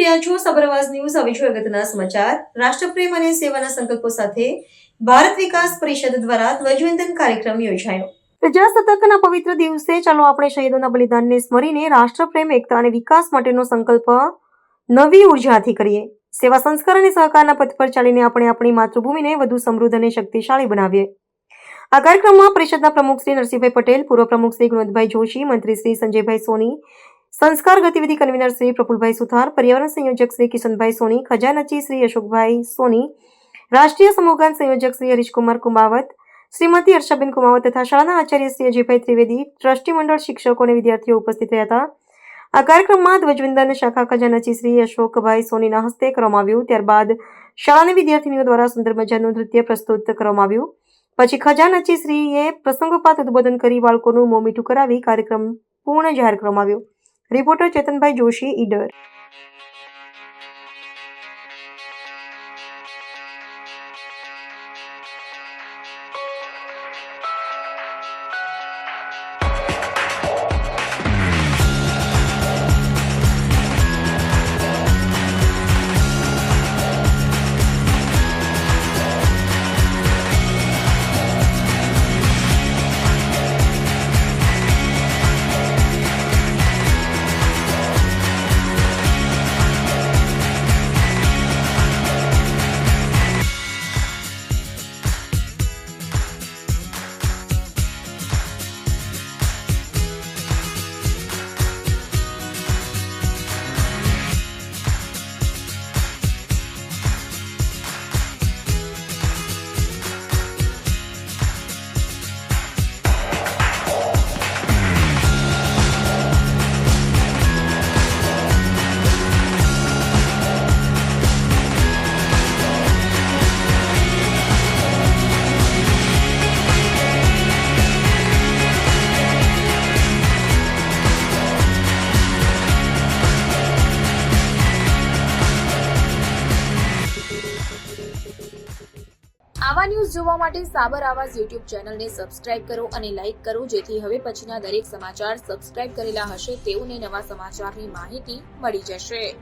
રહ્યા છો સબરવાસ ન્યૂઝ. હવે જોઈએ અગત્યના સમાચાર. રાષ્ટ્રપ્રેમ અને સેવાના સંકલ્પો સાથે ભારત વિકાસ પરિષદ દ્વારા ધ્વજવંદન કાર્યક્રમ યોજાયો. પ્રજાસત્તાકના પવિત્ર દિવસે ચાલો આપણે શહીદોના બલિદાનને સ્મરીને રાષ્ટ્રપ્રેમ, એકતા અને વિકાસ માટેનો સંકલ્પ નવી ઉર્જાથી કરીએ. સેવા, સંસ્કાર અને સહકારના પથ પર ચાલીને આપણે આપણી માતૃભૂમિને વધુ સમૃદ્ધ અને શક્તિશાળી બનાવીએ. આ કાર્યક્રમમાં પરિષદના પ્રમુખ શ્રી નરસિંહભાઈ પટેલ, પૂર્વ પ્રમુખ શ્રી ગુણવંતભાઈ જોશી, મંત્રી શ્રી સંજયભાઈ સોની, સંસ્કાર ગતિવિધિ કન્વીનર શ્રી પ્રફુલભાઈ સુથાર, પર્યાવરણ સંયોજક શ્રી કિશનભાઈ સોની, ખજાનચી શ્રી અશોકભાઈ સોની, રાષ્ટ્રીય સમૂહગાન સંયોજક શ્રી હરીશકુમાર કુમાવત, શ્રીમતી હર્ષાબેન કુમાવત તથા શાળાના આચાર્ય શ્રી અજયભાઈ ત્રિવેદી, ટ્રસ્ટી મંડળ, શિક્ષકો અને વિદ્યાર્થીઓ ઉપસ્થિત રહ્યા હતા. આ કાર્યક્રમમાં ધ્વજવંદન શાખા ખજાનચી શ્રી અશોકભાઈ સોનીના હસ્તે કરવામાં આવ્યું. ત્યારબાદ શાળાની વિદ્યાર્થીનીઓ દ્વારા સુંદર મજાનું નૃત્ય પ્રસ્તુત કરવામાં આવ્યું. પછી ખજાનચી શ્રીએ પ્રસંગોપાત ઉદબોધન કરી બાળકોનું મોં મીઠું કરાવી કાર્યક્રમ પૂર્ણ જાહેર કરવામાં આવ્યો. રિપોર્ટર ચેતનભાઈ જોશી, ઈડર. આવા ન્યૂઝ જોવા માટે સાબર આવાઝ યુટ્યુબ ચેનલને સબસ્ક્રાઇબ કરો અને લાઇક કરો, જેથી હવે પછીના દરેક સમાચાર સબસ્ક્રાઇબ કરેલા હશે તેઓને નવા સમાચારની માહિતી મળી જશે.